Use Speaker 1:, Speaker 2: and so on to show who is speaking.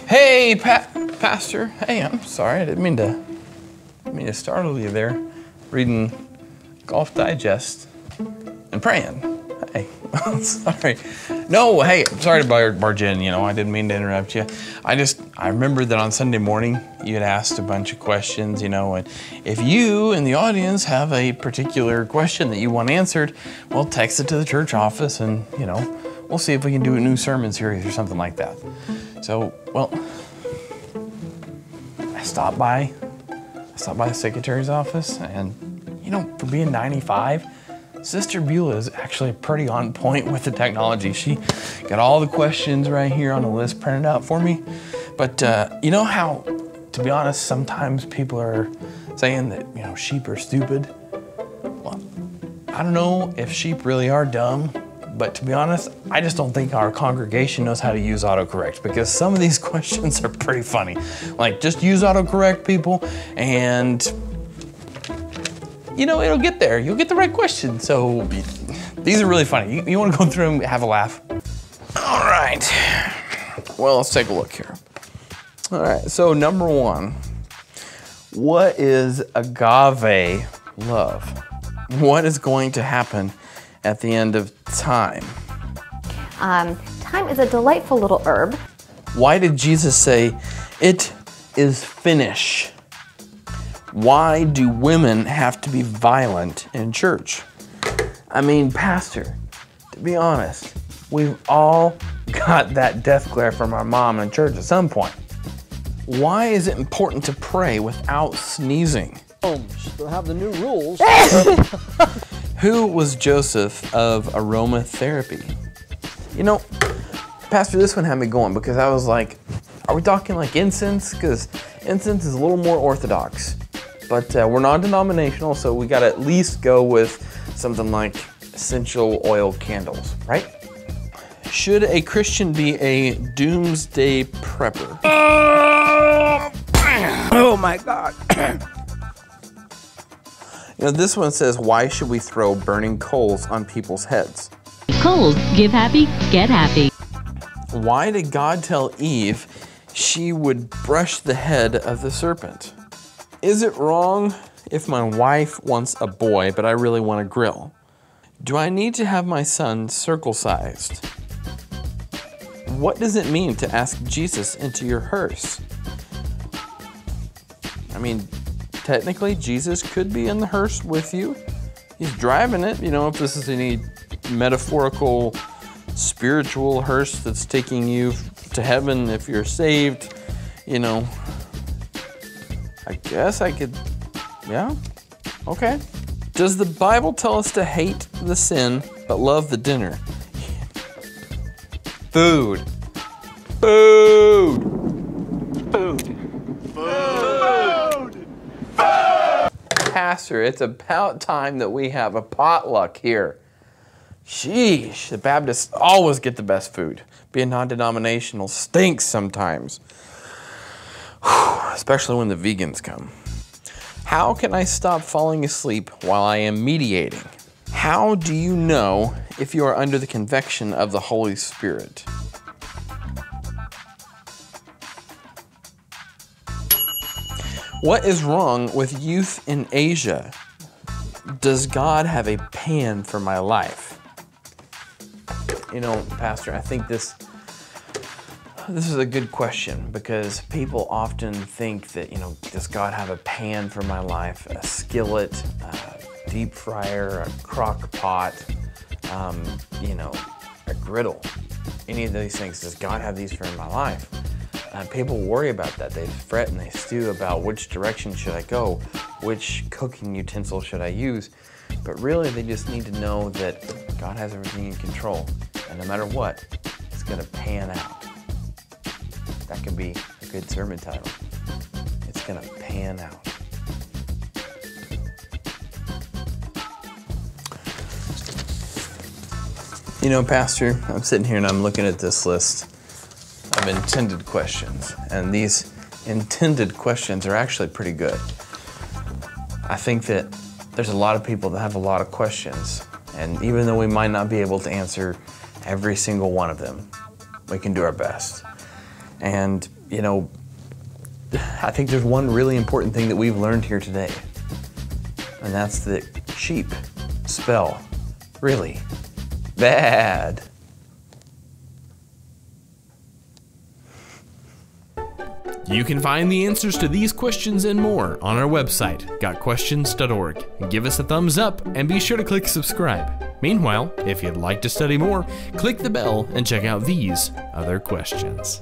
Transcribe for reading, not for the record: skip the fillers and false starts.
Speaker 1: Hey, Pastor. Hey, I'm sorry. I didn't mean to startle you there. Reading Golf Digest and praying. Hey, sorry. No, hey, I'm sorry to barge in. You know, I didn't mean to interrupt you. I remember that on Sunday morning you had asked a bunch of questions. You know, and if you in the audience have a particular question that you want answered, well, text it to the church office, and you know, we'll see if we can do a new sermon series or something like that. So, well, I stopped by the secretary's office, and you know, for being 95, Sister Beulah is actually pretty on point with the technology. She got all the questions right here on the list printed out for me. But you know how, to be honest, sometimes people are saying that, you know, sheep are stupid? Well, I don't know if sheep really are dumb, but to be honest, I just don't think our congregation knows how to use autocorrect, because some of these questions are pretty funny. Like, just use autocorrect, people, and you know, it'll get there. You'll get the right question. So these are really funny. You want to go through and have a laugh? All right. Well, let's take a look here. All right, so number one, what is agave love? What is going to happen at the end of time?
Speaker 2: Time is a delightful little herb.
Speaker 1: Why did Jesus say, "It is finished"? Why do women have to be violent in church? I mean, Pastor, to be honest, we've all got that death glare from our mom in church at some point. Why is it important to pray without sneezing?
Speaker 3: They'll have the new rules.
Speaker 1: Who was Joseph of aromatherapy? You know, Pastor, this one had me going, because I was like, are we talking like incense? Because incense is a little more orthodox. But we're non-denominational, so we gotta at least go with something like essential oil candles, right? Should a Christian be a doomsday prepper?
Speaker 3: Oh my God.
Speaker 1: You know, this one says, why should we throw burning coals on people's heads?
Speaker 4: Coals, give happy, get happy.
Speaker 1: Why did God tell Eve she would brush the head of the serpent? Is it wrong if my wife wants a boy, but I really want a grill? Do I need to have my son circumcised? What does it mean to ask Jesus into your hearse? I mean, technically, Jesus could be in the hearse with you. He's driving it. You know, if this is any metaphorical, spiritual hearse that's taking you to heaven if you're saved, you know, I guess I could, yeah, okay. Does the Bible tell us to hate the sin, but love the dinner? Food. Food. Food. Food. Pastor, it's about time that we have a potluck here. Sheesh, the Baptists always get the best food. Being non-denominational stinks sometimes. Especially when the vegans come. How can I stop falling asleep while I am mediating? How do you know if you are under the conviction of the Holy Spirit? What is wrong with youth in Asia? Does God have a plan for my life? You know, Pastor, I think this is a good question, because people often think that, you know, does God have a pan for my life, a skillet, a deep fryer, a crock pot, you know, a griddle, any of these things. Does God have these for my life? People worry about that. They fret and they stew about which direction should I go, which cooking utensil should I use. But really, they just need to know that God has everything in control, and no matter what, it's gonna pan out. That could be a good sermon title. It's gonna pan out. You know, Pastor, I'm sitting here and I'm looking at this list of intended questions, and these intended questions are actually pretty good. I think that there's a lot of people that have a lot of questions, And even though we might not be able to answer every single one of them, we can do our best. And, you know, I think there's one really important thing that we've learned here today, and that's that sheep spell really bad.
Speaker 5: You can find the answers to these questions and more on our website, gotquestions.org. Give us a thumbs up and be sure to click subscribe. Meanwhile, if you'd like to study more, click the bell and check out these other questions.